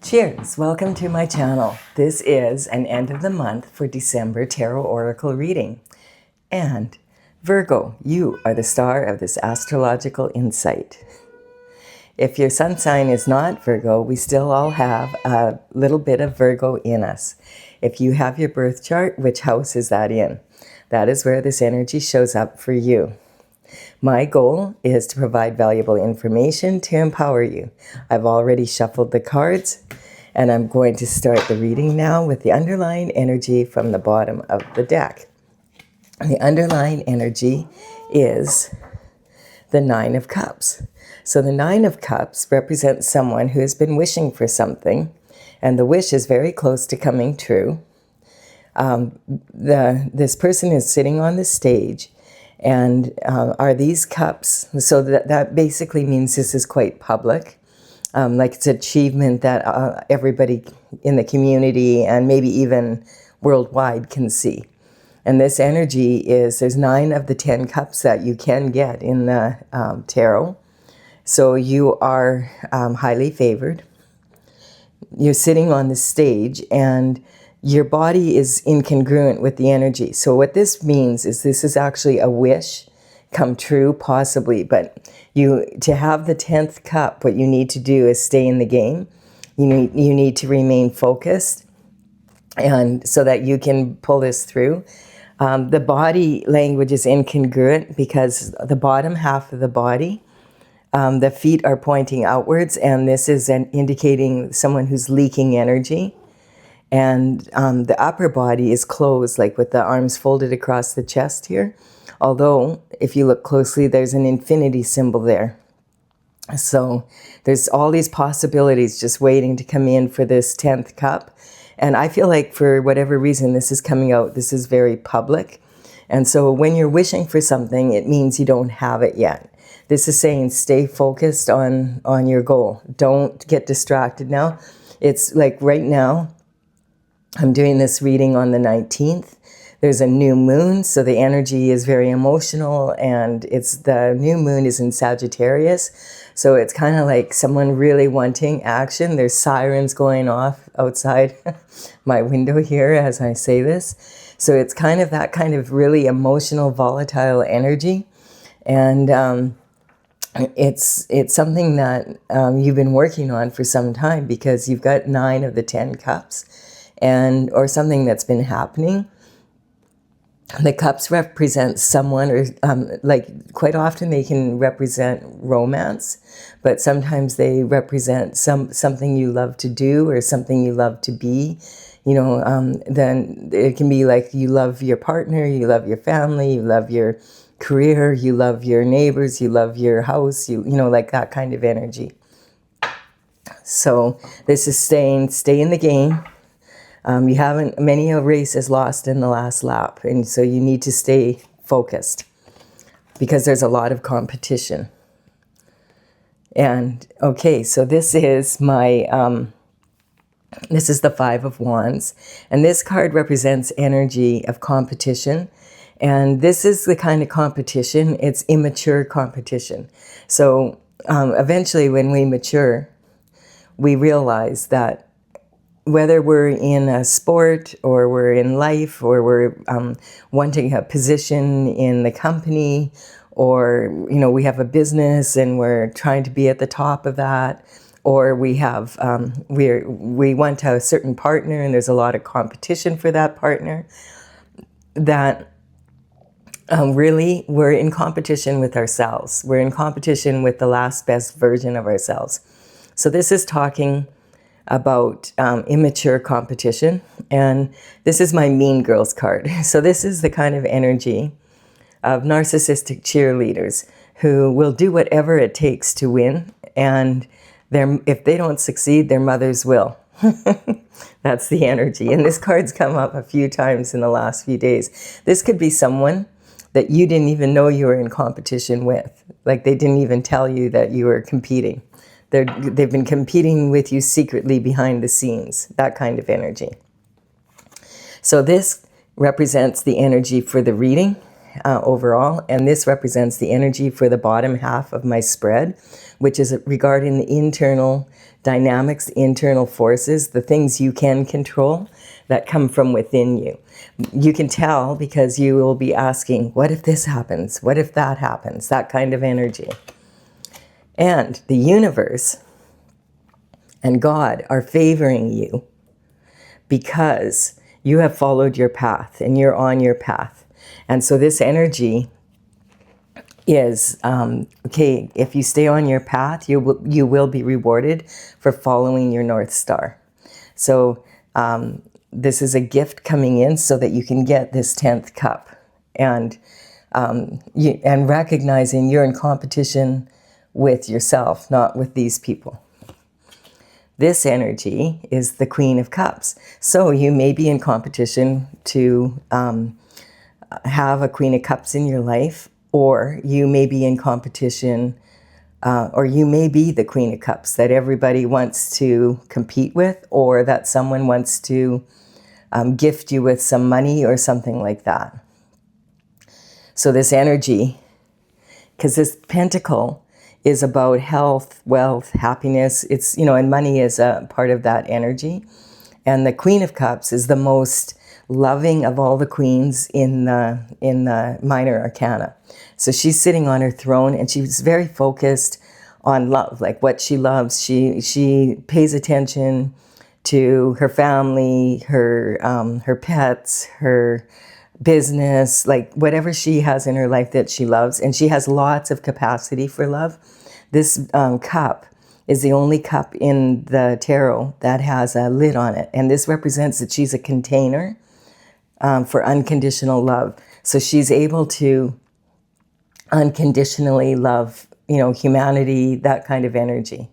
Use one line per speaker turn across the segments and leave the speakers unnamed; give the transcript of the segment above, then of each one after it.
Cheers! Welcome to my channel. This is an end of the month for December Tarot Oracle reading. And Virgo, you are the star of this astrological insight. If your sun sign is not Virgo, we still all have a little bit of Virgo in us. If you have your birth chart, which house is that in? That is where this energy shows up for you. My goal is to provide valuable information to empower you. I've already shuffled the cards, and I'm going to start the reading now with the underlying energy from the bottom of the deck. The underlying energy is the Nine of Cups. So the Nine of Cups represents someone who has been wishing for something, and the wish is very close to coming true. This person is sitting on the stage, and are these cups, so that basically means this is quite public, like it's an achievement that everybody in the community and maybe even worldwide can see. And this energy is, there's 9 of the 10 cups that you can get in the tarot. So you are highly favored. You're sitting on the stage and your body is incongruent with the energy. So what this means is this is actually a wish come true, possibly. But to have the 10th cup, what you need to do is stay in the game. You need to remain focused, and so that you can pull this through. The body language is incongruent because the bottom half of the body, the feet are pointing outwards, and this is indicating someone who's leaking energy. And the upper body is closed, like with the arms folded across the chest here. Although, if you look closely, there's an infinity symbol there. So there's all these possibilities just waiting to come in for this 10th cup. And I feel like for whatever reason this is coming out, this is very public. And so when you're wishing for something, it means you don't have it yet. This is saying stay focused on your goal. Don't get distracted now. It's like right now, I'm doing this reading on the 19th. There's a new moon, so the energy is very emotional, and the new moon is in Sagittarius. So it's kind of like someone really wanting action. There's sirens going off outside my window here as I say this. So it's kind of that kind of really emotional, volatile energy. And it's something that you've been working on for some time, because you've got 9 of the 10 cups, or something that's been happening. The cups represent someone, or like quite often they can represent romance, but sometimes they represent something you love to do or something you love to be. Then it can be like you love your partner, you love your family, you love your career, you love your neighbors, you love your house, like that kind of energy. So this is stay in the game. Many a race is lost in the last lap, and so you need to stay focused because there's a lot of competition. And okay, so this is the 5 of Wands, and this card represents energy of competition. And this is the kind of competition, it's immature competition. So eventually when we mature, we realize that whether we're in a sport or we're in life or we're wanting a position in the company, or we have a business and we're trying to be at the top of that, or we have we want a certain partner and there's a lot of competition for that partner, that really we're in competition with ourselves. We're in competition with the last best version of ourselves. So this is talking about immature competition, and this is my Mean Girls card. So this is the kind of energy of narcissistic cheerleaders who will do whatever it takes to win, and if they don't succeed, their mothers will. That's the energy, and this card's come up a few times in the last few days. This could be someone that you didn't even know you were in competition with, like they didn't even tell you that you were competing. They've been competing with you secretly behind the scenes, that kind of energy. So this represents the energy for the reading, overall, and this represents the energy for the bottom half of my spread, which is regarding the internal dynamics, the internal forces, the things you can control that come from within you. You can tell because you will be asking, what if this happens? What if that happens? That kind of energy. And the universe and God are favoring you because you have followed your path and you're on your path. And so this energy is, okay, if you stay on your path, you will be rewarded for following your North Star. So this is a gift coming in so that you can get this 10th cup. And recognizing you're in competition with yourself, not with these people. This energy is the Queen of Cups. So you may be in competition to have a Queen of Cups in your life, or you may be in competition, or you may be the Queen of Cups that everybody wants to compete with, or that someone wants to gift you with some money or something like that. So this energy, because this pentacle is about health, wealth, happiness. It's, and money is a part of that energy. And the Queen of Cups is the most loving of all the queens in the minor arcana. So she's sitting on her throne and she's very focused on love, like what she loves. She pays attention to her family, her pets, her business, like whatever she has in her life that she loves, and she has lots of capacity for love. This cup is the only cup in the tarot that has a lid on it, and this represents that she's a container for unconditional love. So she's able to unconditionally love, humanity, that kind of energy.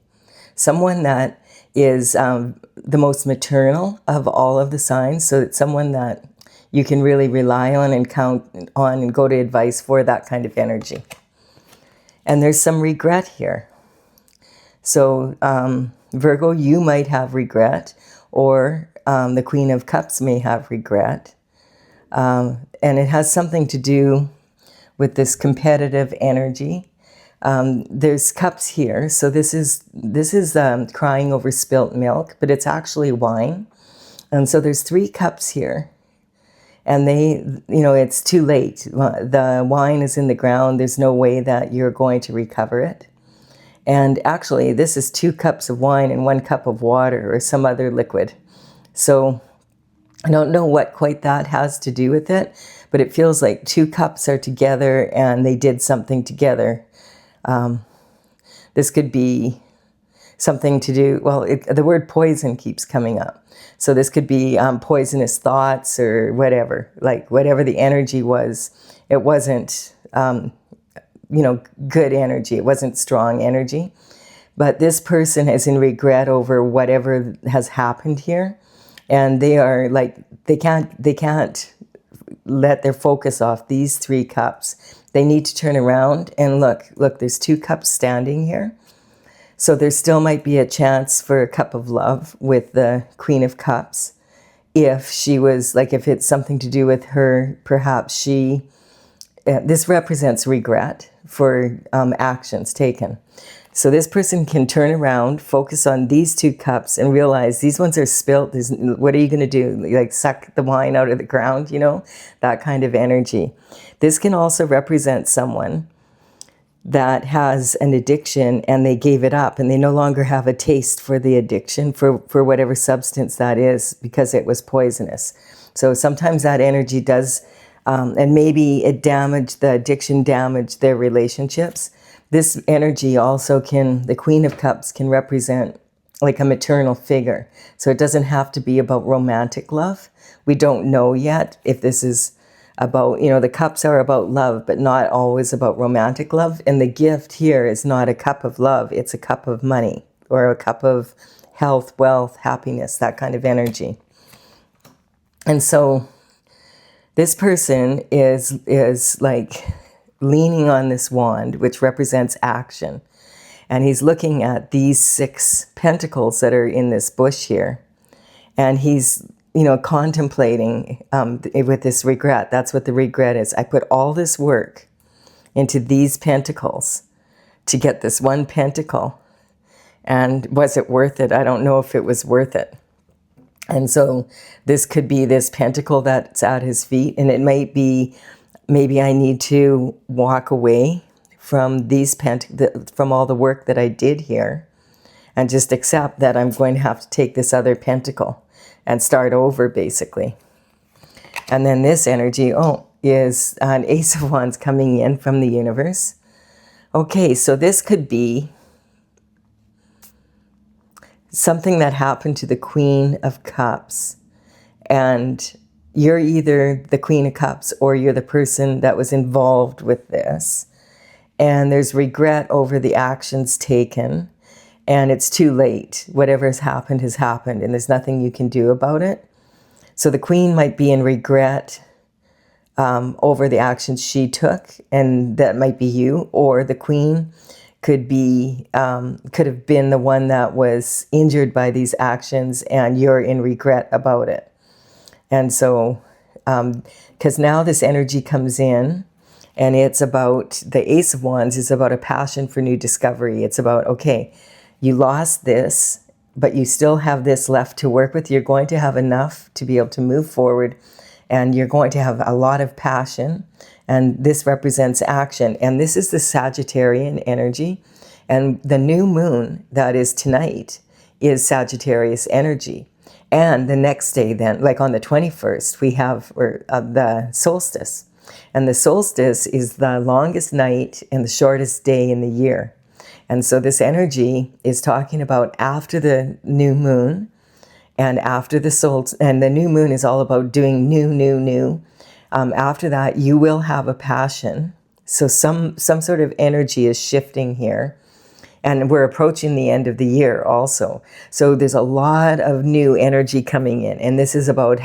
Someone that is the most maternal of all of the signs, so it's someone that you can really rely on and count on and go to advice for, that kind of energy. And there's some regret here. So Virgo, you might have regret, or the Queen of Cups may have regret. And it has something to do with this competitive energy. There's cups here. So this is crying over spilt milk, but it's actually wine. And so there's 3 cups here. And it's too late. The wine is in the ground. There's no way that you're going to recover it. And actually, this is 2 cups of wine and 1 cup of water or some other liquid. So I don't know what quite that has to do with it, but it feels like 2 cups are together and they did something together. This could be something to do, the word poison keeps coming up. So this could be poisonous thoughts or whatever, like whatever the energy was. It wasn't, good energy. It wasn't strong energy. But this person is in regret over whatever has happened here. And they are like, they can't let their focus off these 3 cups. They need to turn around and look, there's 2 cups standing here. So there still might be a chance for a cup of love with the Queen of Cups. If she was, if it's something to do with her, perhaps this represents regret for actions taken. So this person can turn around, focus on these 2 cups and realize these ones are spilt. What are you going to do? Suck the wine out of the ground, that kind of energy. This can also represent someone that has an addiction and they gave it up and they no longer have a taste for the addiction, for whatever substance that is, because it was poisonous. So sometimes that energy does, and maybe the addiction damaged their relationships. This energy also the Queen of Cups can represent like a maternal figure. So it doesn't have to be about romantic love. We don't know yet if this is about, the cups are about love, but not always about romantic love. And the gift here is not a cup of love. It's a cup of money or a cup of health, wealth, happiness, that kind of energy. And so this person is like leaning on this wand, which represents action. And he's looking at these 6 pentacles that are in this bush here. And he's contemplating with this regret. That's what the regret is. I put all this work into these pentacles to get this one pentacle. And was it worth it? I don't know if it was worth it. And so this could be this pentacle that's at his feet. And it might be, maybe I need to walk away from these from all the work that I did here, and just accept that I'm going to have to take this other pentacle and start over, basically. And then this energy, is an Ace of Wands coming in from the universe. Okay, so this could be something that happened to the Queen of Cups. And you're either the Queen of Cups or you're the person that was involved with this. And there's regret over the actions taken. And it's too late. Whatever has happened, and there's nothing you can do about it. So the Queen might be in regret over the actions she took, and that might be you. Or the Queen could have been the one that was injured by these actions, and you're in regret about it. And so, because now this energy comes in, and it's about, the Ace of Wands is about a passion for new discovery. It's about, okay, you lost this, but you still have this left to work with. You're going to have enough to be able to move forward, and you're going to have a lot of passion, and this represents action. And this is the Sagittarian energy, and the new moon that is tonight is Sagittarius energy. And the next day then, like on the 21st, we have the solstice. And the solstice is the longest night and the shortest day in the year. And so this energy is talking about after the new moon and after the solstice, and the new moon is all about doing new. After that, you will have a passion. So some sort of energy is shifting here. And we're approaching the end of the year also. So there's a lot of new energy coming in. And this is about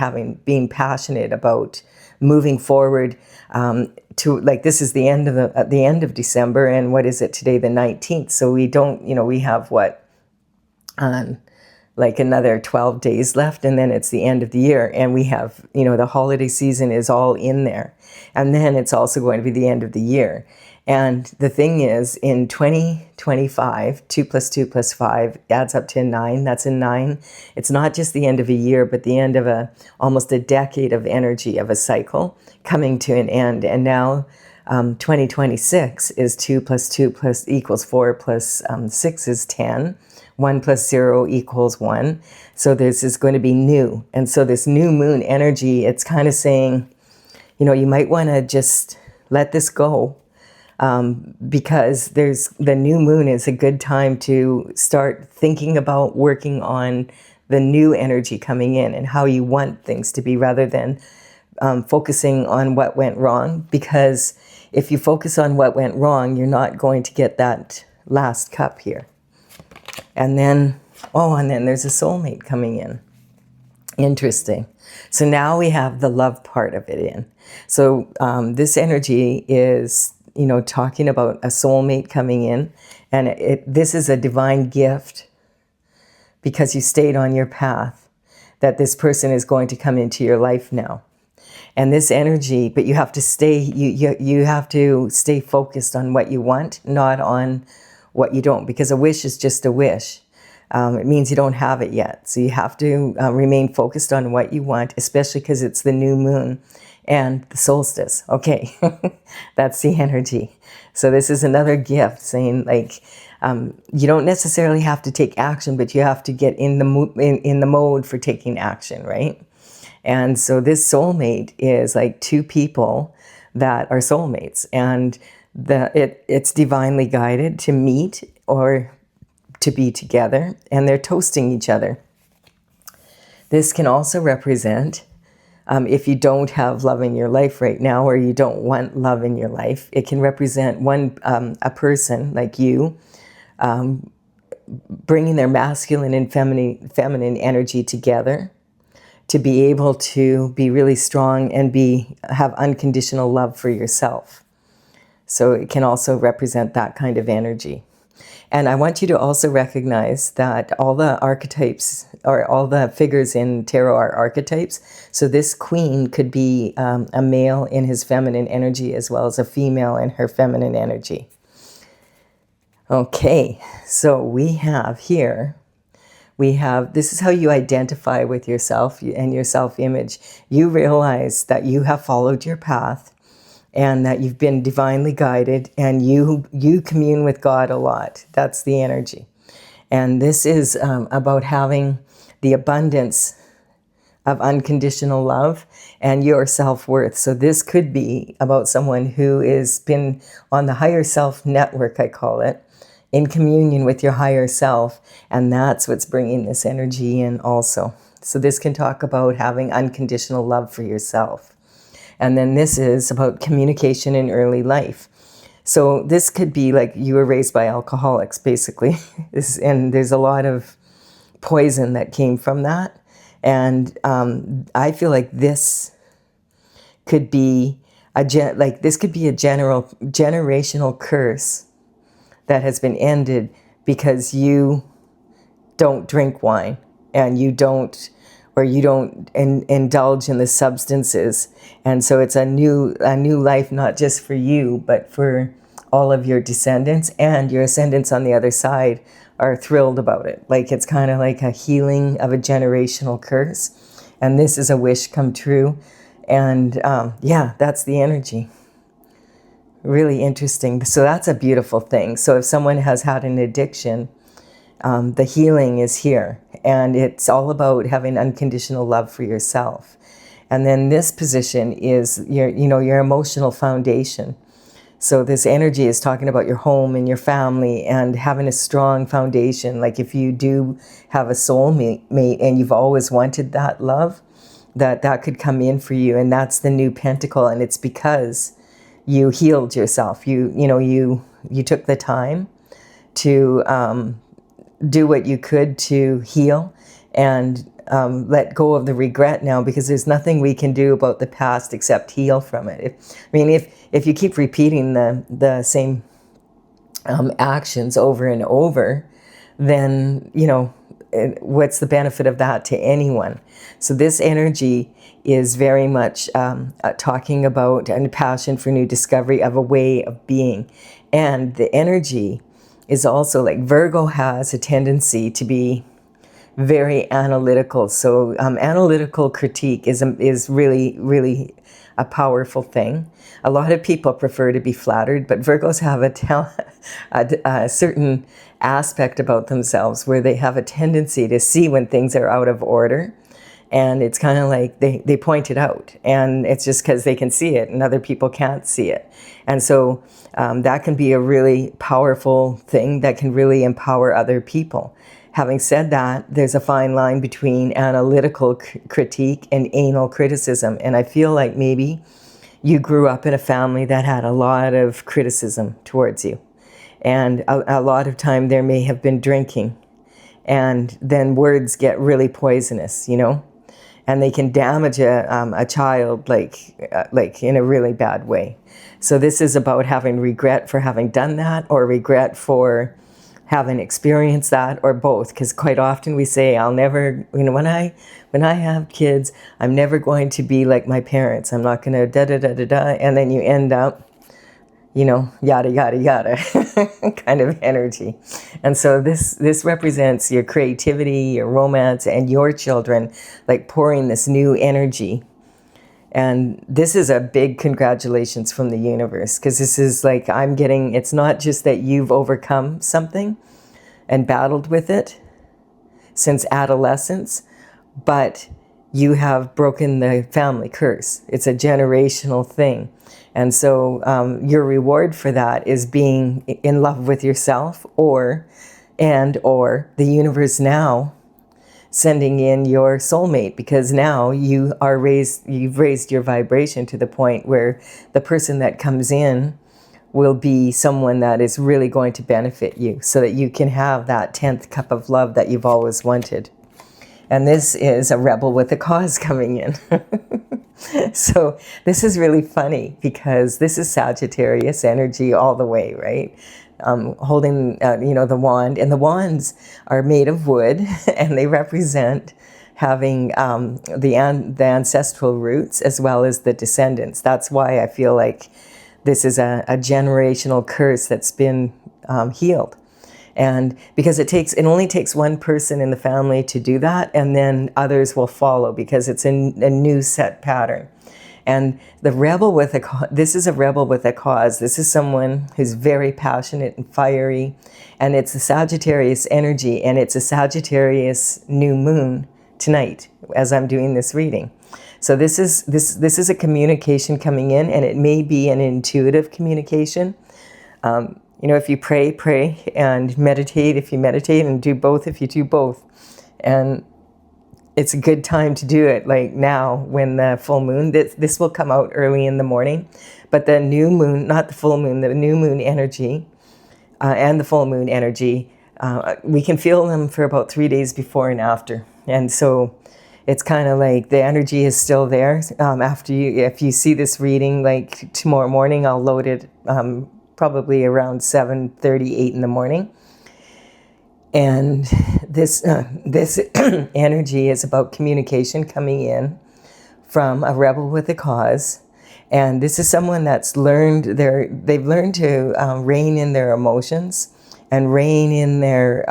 being passionate about moving forward to, like, this is the end of December, and what is it today, the 19th. So we don't, we have like another 12 days left, and then it's the end of the year, and we have, the holiday season is all in there, and then it's also going to be the end of the year. And the thing is, in 2025, 2 + 2 + 5 adds up to 9. That's a 9. It's not just the end of a year, but the end of almost a decade of energy, of a cycle coming to an end. And now 2026 is 2 + 2 = 4 + 6 is 10. 1 + 0 = 1. So this is going to be new. And so this new moon energy, it's kind of saying, you might want to just let this go. Because the new moon is a good time to start thinking about working on the new energy coming in and how you want things to be, rather than focusing on what went wrong. Because if you focus on what went wrong, you're not going to get that last cup here. And then there's a soulmate coming in. Interesting. So now we have the love part of it in. So this energy is, talking about a soulmate coming in. And this is a divine gift, because you stayed on your path, that this person is going to come into your life now. And this energy, but you have to stay, you have to stay focused on what you want, not on what you don't, because a wish is just a wish. It means you don't have it yet. So you have to remain focused on what you want, especially because it's the new moon and the solstice. Okay, that's the energy. So this is another gift saying, like, you don't necessarily have to take action, but you have to get in the mode for taking action, right? And so this soulmate is like two people that are soulmates, and it's divinely guided to meet or to be together, and they're toasting each other. This can also represent, if you don't have love in your life right now, or you don't want love in your life, it can represent a person like you, bringing their masculine and feminine energy together to be able to be really strong and have unconditional love for yourself. So it can also represent that kind of energy. And I want you to also recognize that all the archetypes, or all the figures in tarot, are archetypes. So this queen could be a male in his feminine energy, as well as a female in her feminine energy. Okay, so we have here, this is how you identify with yourself and your self-image. You realize that you have followed your path, and that you've been divinely guided, and you commune with God a lot. That's the energy. And this is about having the abundance of unconditional love and your self-worth. So this could be about someone who has been on the higher self network, I call it, in communion with your higher self, and that's what's bringing this energy in also. So this can talk about having unconditional love for yourself. And then this is about communication in early life. So this could be like you were raised by alcoholics, basically. And there's a lot of poison that came from that. And I feel like this could be a generational curse that has been ended because you don't drink wine, and you don't indulge in the substances. And so it's a new life, not just for you, but for all of your descendants, and your ascendants on the other side are thrilled about it. Like, it's kind of like a healing of a generational curse. And this is a wish come true. And yeah, that's the energy. Really interesting. So that's a beautiful thing. So if someone has had an addiction, the healing is here, and it's all about having unconditional love for yourself. And then this position is your emotional foundation. So this energy is talking about your home and your family and having a strong foundation. Like if you do have a soulmate and you've always wanted that love, that could come in for you, and that's the new pentacle, and it's because you healed yourself. You took the time to do what you could to heal and let go of the regret now, because there's nothing we can do about the past except heal from it. If you keep repeating the same actions over and over, then what's the benefit of that to anyone? So this energy is very much talking about a passion for new discovery of a way of being. And the energy is also like Virgo has a tendency to be very analytical. So analytical critique is really, really a powerful thing. A lot of people prefer to be flattered, but Virgos have a certain aspect about themselves where they have a tendency to see when things are out of order. And it's kind of like they point it out, and it's just because they can see it and other people can't see it. And so that can be a really powerful thing that can really empower other people. Having said that, there's a fine line between analytical critique and anal criticism. And I feel like maybe you grew up in a family that had a lot of criticism towards you. And a lot of time there may have been drinking. And then words get really poisonous, and they can damage a child like in a really bad way. So this is about having regret for having done that, or regret for having experienced that, or both. Because quite often we say, I'll never, when I have kids, I'm never going to be like my parents. I'm not going to da-da-da-da-da. And then you end up, yada, yada, yada kind of energy. And so this represents your creativity, your romance, and your children, like pouring this new energy. And this is a big congratulations from the universe, because this is like, it's not just that you've overcome something and battled with it since adolescence, but you have broken the family curse. It's a generational thing. And so your reward for that is being in love with yourself, or the universe now sending in your soulmate, because now you've raised your vibration to the point where the person that comes in will be someone that is really going to benefit you, so that you can have that 10th cup of love that you've always wanted. And this is a rebel with a cause coming in. So this is really funny, because this is Sagittarius energy all the way, right? holding, the wand. And the wands are made of wood, and they represent having the ancestral roots as well as the descendants. That's why I feel like this is a generational curse that's been healed. And because it only takes one person in the family to do that, and then others will follow because it's a new set pattern. And the rebel with this is a rebel with a cause. This is someone who's very passionate and fiery, and it's a Sagittarius energy, and it's a Sagittarius new moon tonight as I'm doing this reading. So this is a communication coming in, and it may be an intuitive communication. If you pray, and meditate if you meditate, and do both if you do both. And it's a good time to do it, like now when the full moon, this will come out early in the morning, but the new moon, not the full moon, the new moon energy and the full moon energy, we can feel them for about 3 days before and after. And so it's kind of like the energy is still there. If you see this reading, like tomorrow morning, I'll load it probably around 7:38 in the morning. And this energy is about communication coming in from a rebel with a cause. And this is someone that's they've learned to rein in their emotions and rein in their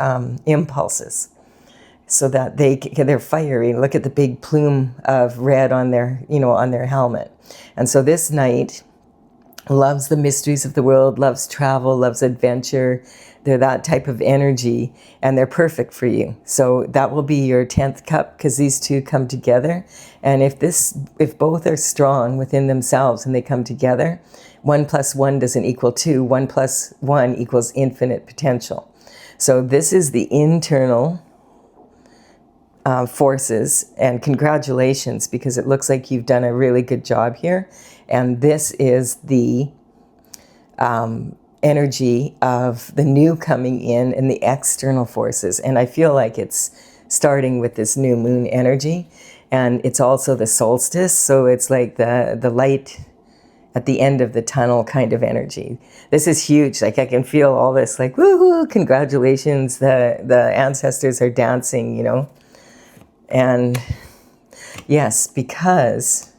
impulses, so that they're fiery. Look at the big plume of red on their helmet. And so this knight loves the mysteries of the world, loves travel, loves adventure. They're that type of energy, and they're perfect for you. So that will be your 10th cup, because these two come together. And if both are strong within themselves and they come together, 1 + 1 doesn't equal 2. 1 + 1 equals infinite potential. So this is the internal forces, and congratulations, because it looks like you've done a really good job here. And this is the energy of the new coming in and the external forces. And I feel like it's starting with this new moon energy, and it's also the solstice. So it's like the light at the end of the tunnel kind of energy. This is huge. Like I can feel all this, like, woohoo, congratulations. The ancestors are dancing, And yes, because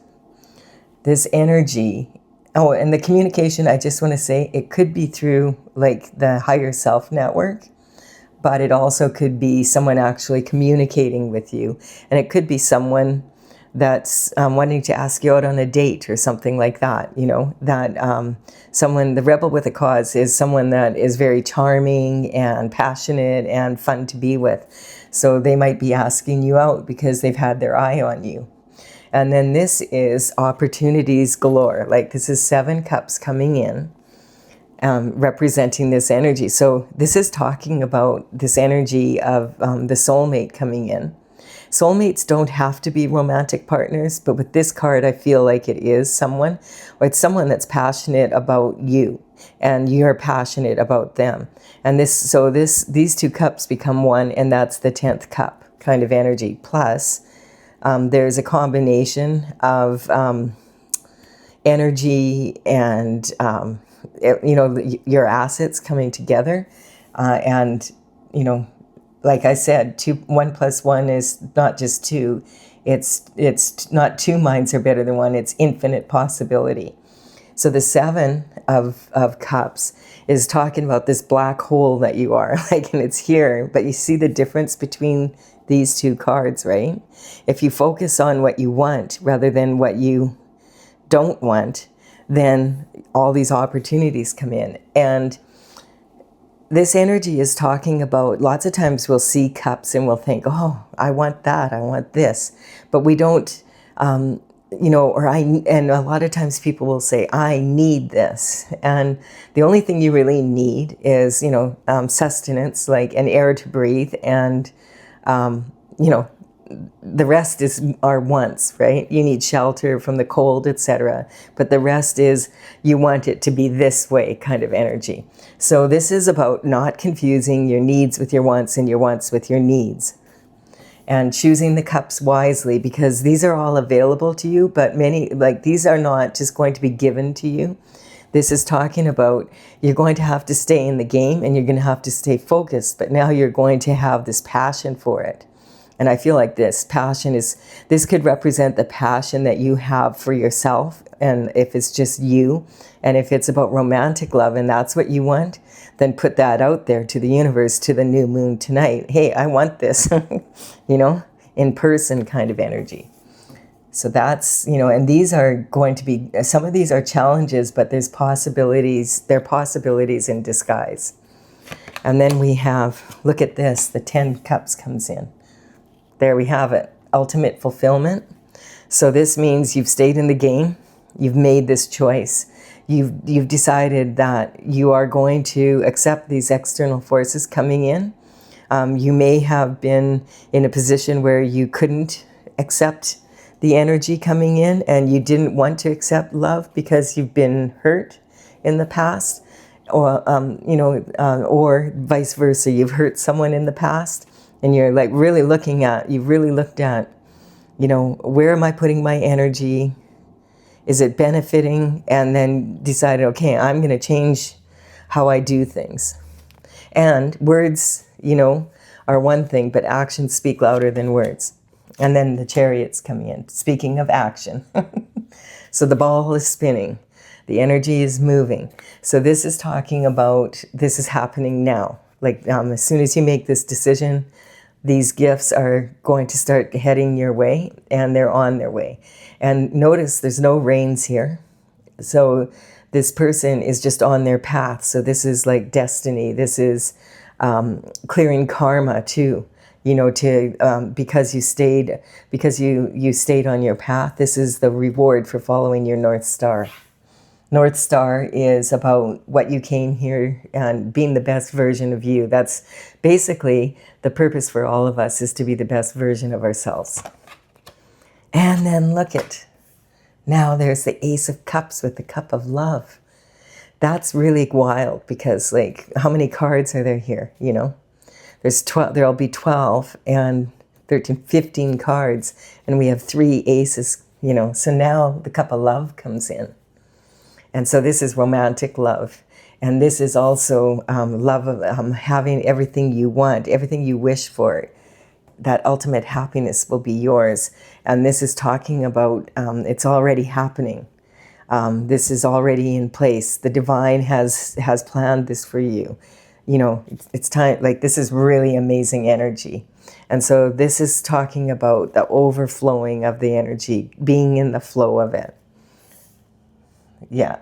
this energy, and the communication, I just want to say, it could be through like the higher self network, but it also could be someone actually communicating with you. And it could be someone that's wanting to ask you out on a date or something like that, the rebel with a cause is someone that is very charming and passionate and fun to be with. So they might be asking you out because they've had their eye on you. And then this is opportunities galore. Like this is 7 cups coming in, representing this energy. So this is talking about this energy of the soulmate coming in. Soulmates don't have to be romantic partners, but with this card, I feel like it is someone, or it's someone that's passionate about you, and you're passionate about them. And these 2 cups become one, and that's the 10th cup kind of energy. Plus, there's a combination of energy and your assets coming together, and like I said, 1 + 1 is not just 2. It's not 2 minds are better than 1. It's infinite possibility. So the 7 of cups is talking about this black hole that you are, and it's here. But you see the difference between these 2 cards, right? If you focus on what you want rather than what you don't want, then all these opportunities come in. And this energy is talking about, lots of times we'll see cups and we'll think, oh, I want that, I want this. But we don't, and a lot of times people will say, I need this. And the only thing you really need is, sustenance, like an air to breathe, and, the rest are wants, right? You need shelter from the cold, etc. But the rest is, you want it to be this way kind of energy. So this is about not confusing your needs with your wants and your wants with your needs. And choosing the cups wisely, because these are all available to you, but these are not just going to be given to you. This is talking about you're going to have to stay in the game and you're going to have to stay focused, but now you're going to have this passion for it. And I feel like this could represent the passion that you have for yourself. And if it's just you, and if it's about romantic love and that's what you want, then put that out there to the universe, to the new moon tonight. Hey, I want this, in person kind of energy. So that's, and these are going to be, some of these are challenges, but they're possibilities in disguise. And then we have, look at this, the 10 cups comes in. There we have it, ultimate fulfillment. So this means you've stayed in the game, you've made this choice. You've decided that you are going to accept these external forces coming in. You may have been in a position where you couldn't accept the energy coming in and you didn't want to accept love because you've been hurt in the past, or or vice versa. You've hurt someone in the past and you're like you've really looked at, where am I putting my energy? Is it benefiting? And then decided, okay, I'm going to change how I do things. And words, are one thing, but actions speak louder than words. And then the Chariot's coming in. Speaking of action. So the ball is spinning. The energy is moving. So this is talking about, this is happening now. Like as soon as you make this decision, these gifts are going to start heading your way, and they're on their way. And notice there's no reins here. So this person is just on their path. So this is like destiny. This is clearing karma too. Because you stayed on your path. This is the reward for following your North Star. North Star is about what you came here and being the best version of you. That's basically the purpose for all of us, is to be the best version of ourselves. And then now there's the Ace of Cups with the cup of love. That's really wild because how many cards are there here, There's 12, there'll be 12 and 13, 15 cards, and we have 3 aces, so now the cup of love comes in. And so this is romantic love. And this is also love of having everything you want, everything you wish for. That ultimate happiness will be yours. And this is talking about it's already happening. This is already in place. The divine has planned this for you. It's time, this is really amazing energy. And so this is talking about the overflowing of the energy, being in the flow of it. Yeah,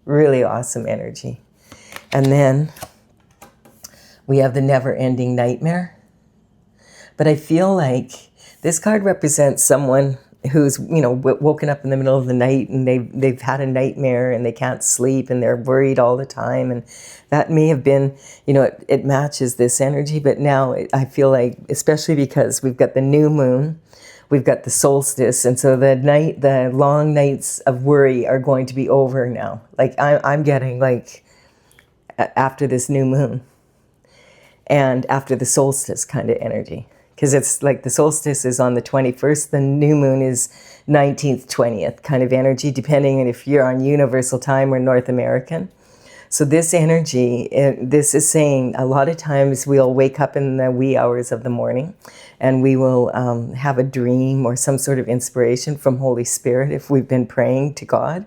really awesome energy. And then we have the never-ending nightmare. But I feel like this card represents someone who's, woken up in the middle of the night and they've had a nightmare and they can't sleep and they're worried all the time. And that may have been, it matches this energy. But now I feel like, especially because we've got the new moon, we've got the solstice. And so the long nights of worry are going to be over now. I'm getting after this new moon and after the solstice kind of energy. Because it's the solstice is on the 21st, the new moon is 19th, 20th kind of energy, depending on if you're on universal time or North American. So this energy, this is saying a lot of times we'll wake up in the wee hours of the morning and we will have a dream or some sort of inspiration from Holy Spirit if we've been praying to God.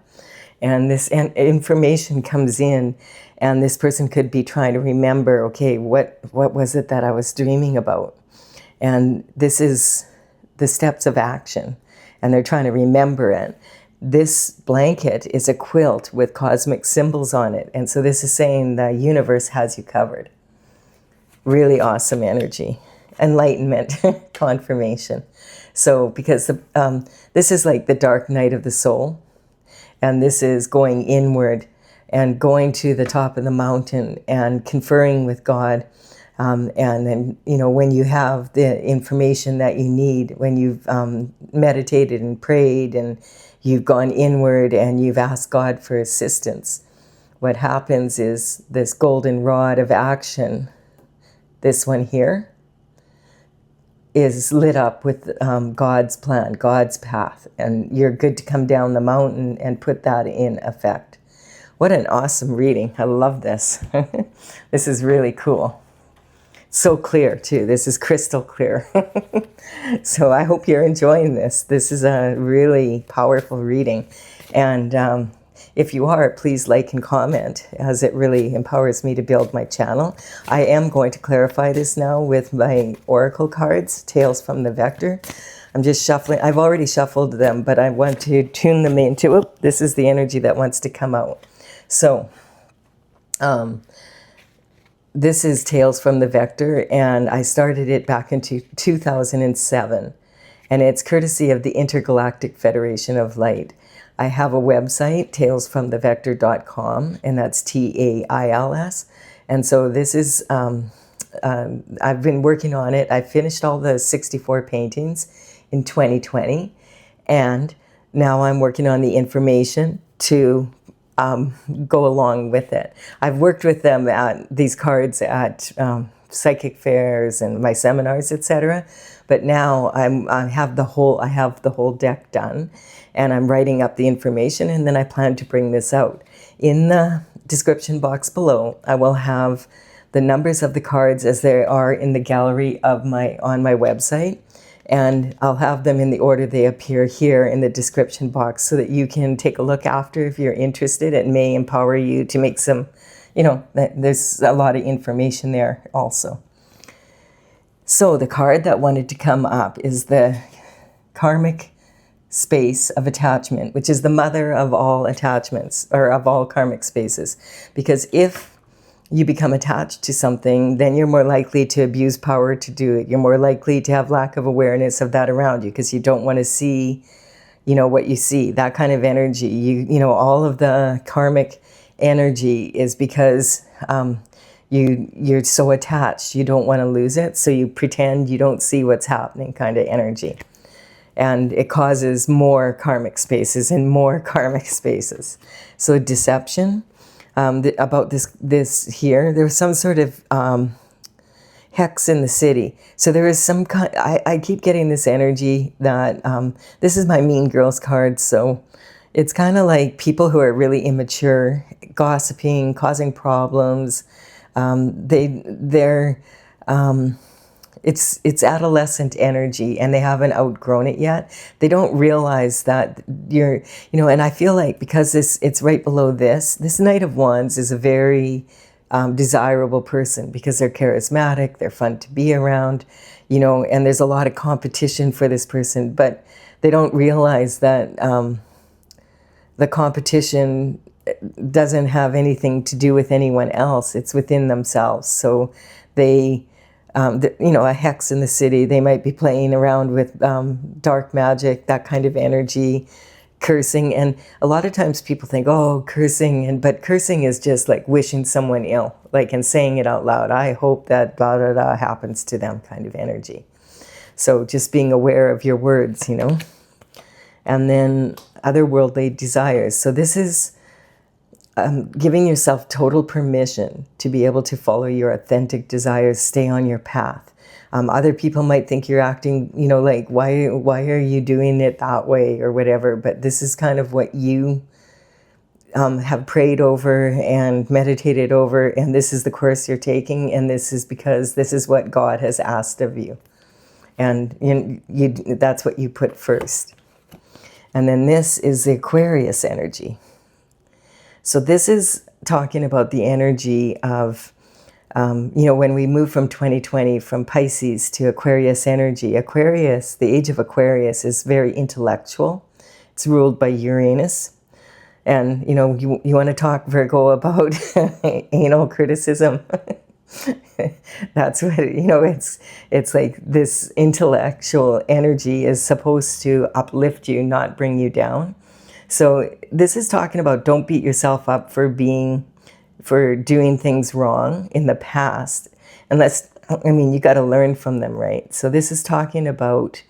And this information comes in, and this person could be trying to remember, okay, what was it that I was dreaming about? And this is the steps of action, and they're trying to remember it. This blanket is a quilt with cosmic symbols on it, and so this is saying the universe has you covered. Really awesome energy. Enlightenment, confirmation. So because this is like the dark night of the soul, and this is going inward and going to the top of the mountain and conferring with God. And then, when you have the information that you need, when you've meditated and prayed and you've gone inward and you've asked God for assistance, what happens is this golden rod of action, this one here, is lit up with God's plan, God's path. And you're good to come down the mountain and put that in effect. What an awesome reading. I love this. This is really cool. So clear too. This is crystal clear. So I hope you're enjoying this. This is a really powerful reading. And if you are, please like and comment, as it really empowers me to build my channel. I am going to clarify this now with my oracle cards, Tales from the Vector. I'm just shuffling. I've already shuffled them, but I want to tune them into, this is the energy that wants to come out. So, this is Tales from the Vector, and I started it back in 2007, and it's courtesy of the Intergalactic Federation of Light. I have a website, talesfromthevector.com, and that's TAILS, and so this is, I've been working on it. I finished all the 64 paintings in 2020, and now I'm working on the information to go along with it. I've worked with them at these cards at psychic fairs and my seminars, etc. But now I have the whole deck done, and I'm writing up the information, and then I plan to bring this out. In the description box below, I will have the numbers of the cards as they are in the gallery of on my website. And I'll have them in the order they appear here in the description box so that you can take a look after if you're interested. It may empower you to make some, there's a lot of information there also. So the card that wanted to come up is the karmic space of attachment, which is the mother of all attachments, or of all karmic spaces. Because if you become attached to something, then you're more likely to abuse power to do it. You're more likely to have lack of awareness of that around you because you don't want to see, what you see, that kind of energy. All of the karmic energy is because you're so attached, you don't want to lose it, so you pretend you don't see what's happening kind of energy. And it causes more karmic spaces and more karmic spaces. So deception. About this here, there was some sort of hex in the city. So there is some kind, I keep getting this energy that, this is my Mean Girls card, so it's kind of like people who are really immature, gossiping, causing problems. It's adolescent energy, and they haven't outgrown it yet. They don't realize that and I feel like because it's right below this Knight of Wands is a very desirable person because they're charismatic, they're fun to be around, and there's a lot of competition for this person, but they don't realize that the competition doesn't have anything to do with anyone else. It's within themselves. So they... a hex in the city, they might be playing around with dark magic, that kind of energy, cursing. And a lot of times people think, oh, cursing, but cursing is just like wishing someone ill, and saying it out loud. I hope that blah, blah, blah happens to them kind of energy. So just being aware of your words, And then otherworldly desires. So this is giving yourself total permission to be able to follow your authentic desires, stay on your path. Other people might think you're acting, why are you doing it that way or whatever, but this is kind of what you have prayed over and meditated over, and this is the course you're taking, and this is because this is what God has asked of you. And that's what you put first. And then this is the Aquarius energy. So this is talking about the energy of, when we move from 2020, from Pisces to Aquarius energy. Aquarius, the age of Aquarius is very intellectual. It's ruled by Uranus. And, you want to talk, Virgo, about anal criticism. That's what, it's like this intellectual energy is supposed to uplift you, not bring you down. So this is talking about don't beat yourself up for doing things wrong in the past, you got to learn from them, right? So this is talking about,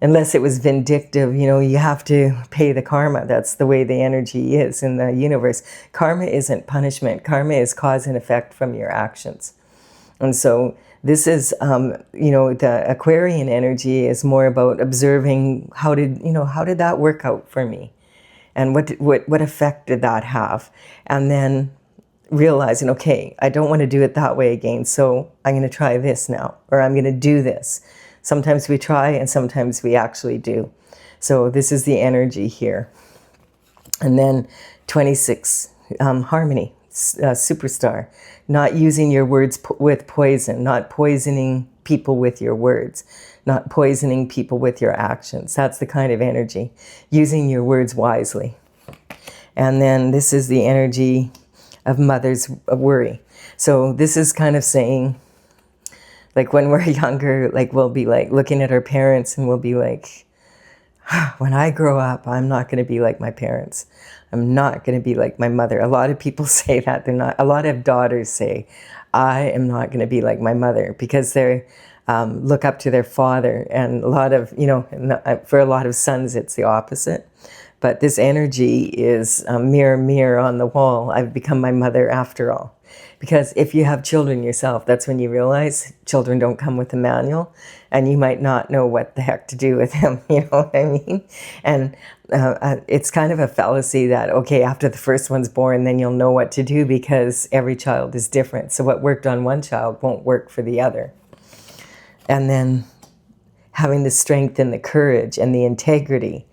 unless it was vindictive, you have to pay the karma. That's the way the energy is in the universe. Karma isn't punishment. Karma is cause and effect from your actions. And so this is, the Aquarian energy is more about observing how did that work out for me? and what effect did that have? And then realizing, okay, I don't want to do it that way again, so I'm going to try this now, or I'm going to do this. Sometimes we try and sometimes we actually do. So this is the energy here. And then 26, harmony, superstar. Not using your words with poison, not poisoning people with your words, not poisoning people with your actions. That's the kind of energy. Using your words wisely. And then this is the energy of mother's worry. So this is kind of saying, like when we're younger, like we'll be like looking at our parents and we'll be like, when I grow up, I'm not going to be like my parents. I'm not going to be like my mother. A lot of people say that. A lot of daughters say, I am not going to be like my mother, because they look up to their father. And a lot of, for a lot of sons, it's the opposite. But this energy is a mirror, mirror on the wall. I've become my mother after all. Because if you have children yourself, that's when you realize children don't come with a manual, and you might not know what the heck to do with them, you know what I mean? And it's kind of a fallacy that, okay, after the first one's born, then you'll know what to do, because every child is different. So what worked on one child won't work for the other. And then having the strength and the courage and the integrity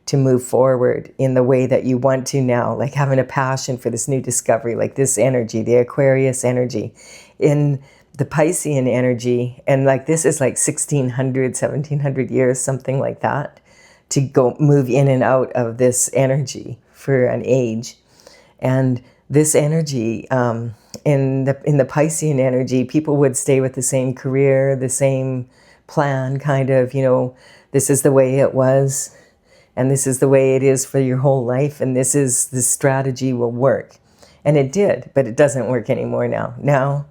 to move forward in the way that you want to now, like having a passion for this new discovery, like this energy, the Aquarius energy, in the Piscean energy, and like this is like 1600, 1700 years, something like that, to go move in and out of this energy for an age. And this energy, in the Piscean energy, people would stay with the same career, the same plan, kind of, this is the way it was, and this is the way it is for your whole life, and this strategy will work. And it did, but it doesn't work anymore now. Now,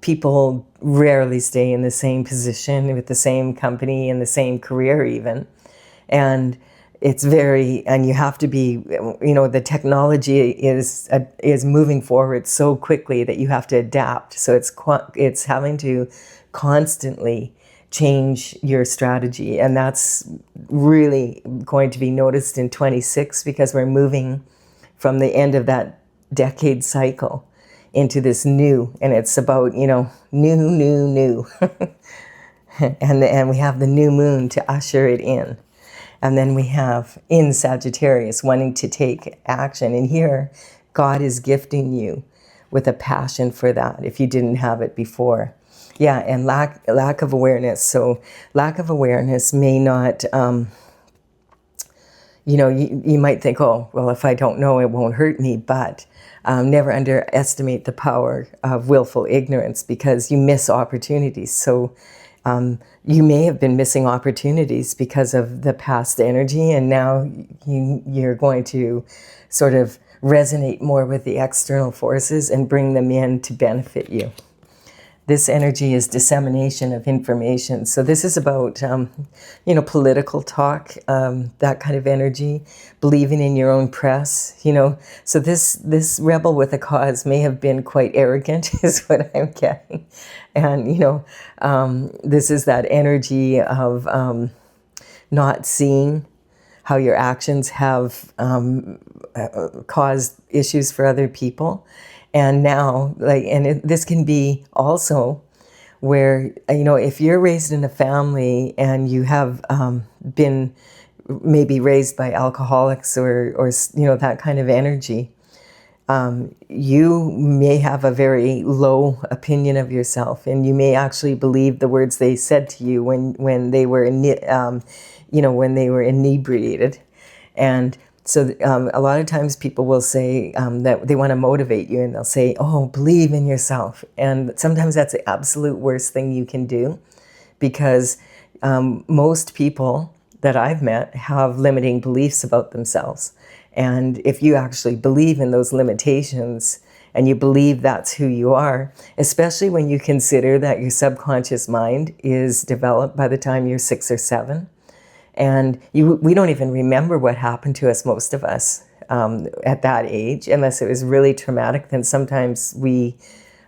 people rarely stay in the same position with the same company and the same career even. And it's and you have to be, the technology is moving forward so quickly that you have to adapt. So it's having to constantly change your strategy. And that's really going to be noticed in 26, because we're moving from the end of that decade cycle into this new, and it's about, new. and we have the new moon to usher it in. And then we have in Sagittarius wanting to take action. And here, God is gifting you with a passion for that if you didn't have it before. Yeah, and lack of awareness. So lack of awareness may not, you might think, oh, well, if I don't know, it won't hurt me. But never underestimate the power of willful ignorance, because you miss opportunities. So you may have been missing opportunities because of the past energy, and now you're going to sort of resonate more with the external forces and bring them in to benefit you. This energy is dissemination of information. So this is about, political talk, that kind of energy, believing in your own press, So this rebel with a cause may have been quite arrogant, is what I'm getting. And, this is that energy of not seeing how your actions have caused issues for other people. And now, this can be also where, if you're raised in a family and you have been maybe raised by alcoholics or that kind of energy, you may have a very low opinion of yourself, and you may actually believe the words they said to you when they were when they were inebriated. And so a lot of times people will say that they want to motivate you, and they'll say, oh, believe in yourself. And sometimes that's the absolute worst thing you can do, because most people that I've met have limiting beliefs about themselves. And if you actually believe in those limitations and you believe that's who you are, especially when you consider that your subconscious mind is developed by the time you're 6 or 7, and we don't even remember what happened to us, most of us, at that age, unless it was really traumatic. Then sometimes we,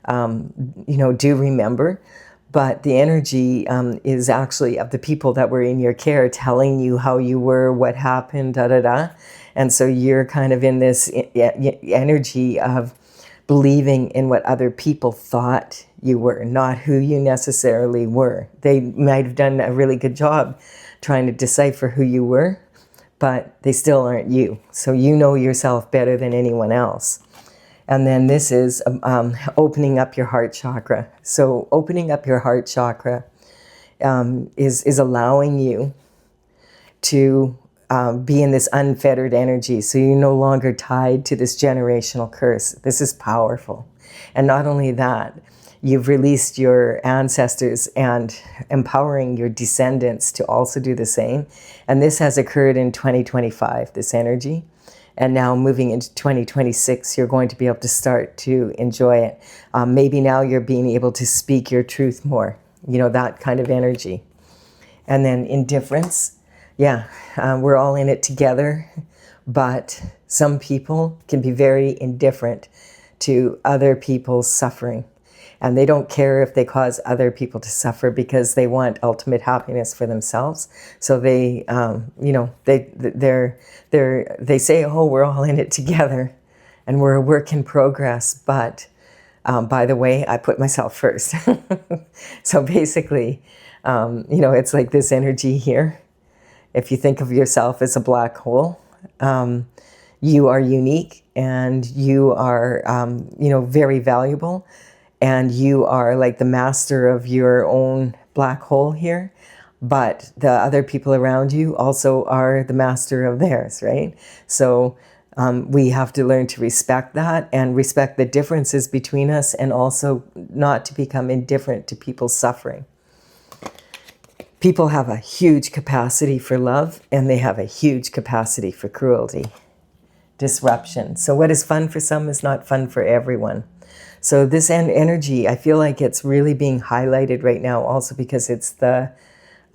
do remember. But the energy is actually of the people that were in your care telling you how you were, what happened, da-da-da. And so you're kind of in this energy of believing in what other people thought you were, not who you necessarily were. They might have done a really good job trying to decipher who you were, but they still aren't you. So you know yourself better than anyone else. And then this is opening up your heart chakra. So opening up your heart chakra is allowing you to be in this unfettered energy. So you're no longer tied to this generational curse. This is powerful. And not only that, you've released your ancestors and empowering your descendants to also do the same. And this has occurred in 2025, this energy. And now moving into 2026, you're going to be able to start to enjoy it. Maybe now you're being able to speak your truth more, you know, that kind of energy. And then indifference. Yeah, we're all in it together, but some people can be very indifferent to other people's suffering. And they don't care if they cause other people to suffer because they want ultimate happiness for themselves. So they, you know, they say, oh, we're all in it together and we're a work in progress. But by the way, I put myself first. So basically, you know, it's like this energy here. If you think of yourself as a black hole, you are unique and you are, you know, very valuable. And you are like the master of your own black hole here, but the other people around you also are the master of theirs, right? So we have to learn to respect that and respect the differences between us, and also not to become indifferent to people's suffering. People have a huge capacity for love, and they have a huge capacity for cruelty, disruption. So what is fun for some is not fun for everyone. So this energy, I feel like it's really being highlighted right now, also because it's the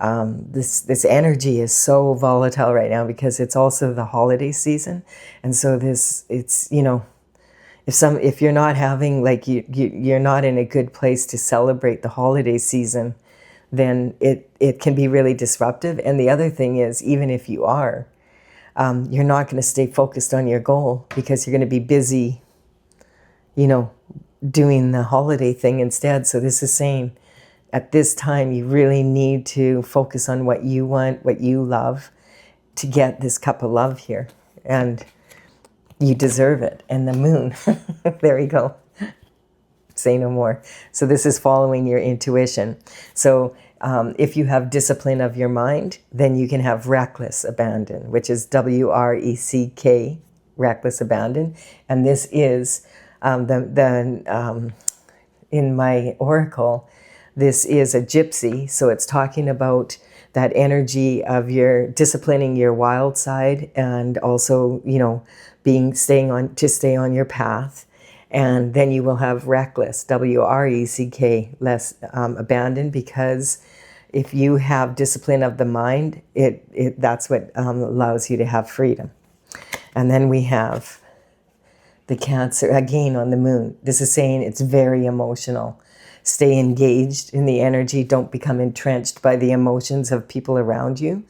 this energy is so volatile right now because it's also the holiday season, and so it's, you know, if you're not having, like, you're not in a good place to celebrate the holiday season, then it can be really disruptive. And the other thing is, even if you are, you're not going to stay focused on your goal because you're going to be busy, you know, doing the holiday thing instead. So this is saying at this time you really need to focus on what you want, what you love, to get this cup of love here, and you deserve it. And the moon, there you go, say no more. So this is following your intuition. So if you have discipline of your mind, then you can have reckless abandon, which is WRECK, reckless abandon. And this is in my oracle, this is a gypsy. So it's talking about that energy of your disciplining your wild side, and also, you know, stay on your path. And then you will have reckless, WRECK, less abandon, because if you have discipline of the mind, that's what allows you to have freedom. And then we have the Cancer, again on the moon. This is saying it's very emotional. Stay engaged in the energy. Don't become entrenched by the emotions of people around you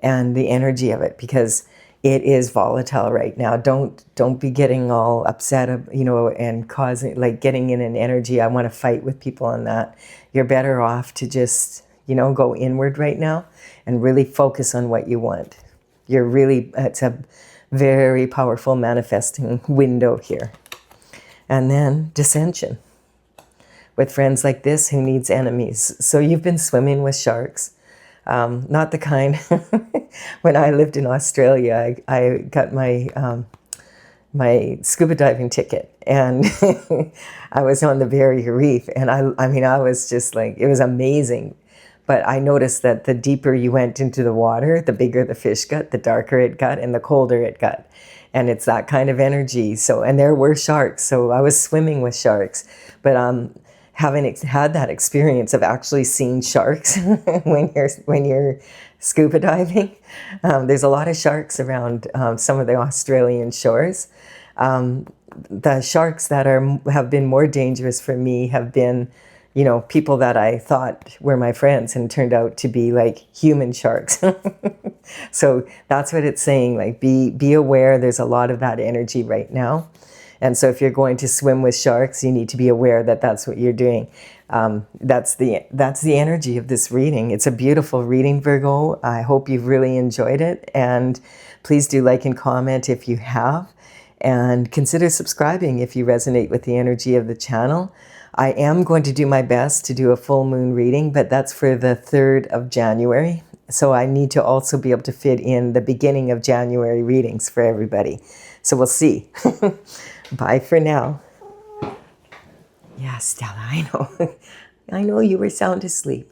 and the energy of it, because it is volatile right now. Don't be getting all upset, you know, and causing, like, getting in an energy, I want to fight with people on that. You're better off to just, you know, go inward right now and really focus on what you want. It's a very powerful manifesting window here. And then dissension. With friends like this, who needs enemies? So you've been swimming with sharks. Not the kind. When I lived in Australia, I got my my scuba diving ticket, and I was on the Barrier Reef, and I mean, I was just like, it was amazing. But I noticed that the deeper you went into the water, the bigger the fish got, the darker it got, and the colder it got. And it's that kind of energy. So, and there were sharks, so I was swimming with sharks. But having had that experience of actually seeing sharks when you're scuba diving, there's a lot of sharks around some of the Australian shores. The sharks that have been more dangerous for me have been, you know, people that I thought were my friends and turned out to be like human sharks. So that's what it's saying. Like, be aware. There's a lot of that energy right now. And so if you're going to swim with sharks, you need to be aware that that's what you're doing. That's the energy of this reading. It's a beautiful reading, Virgo. I hope you've really enjoyed it. And please do like and comment if you have. And consider subscribing if you resonate with the energy of the channel. I am going to do my best to do a full moon reading, but that's for the 3rd of January. So I need to also be able to fit in the beginning of January readings for everybody. So we'll see. Bye for now. Yeah, Stella, I know. I know you were sound asleep.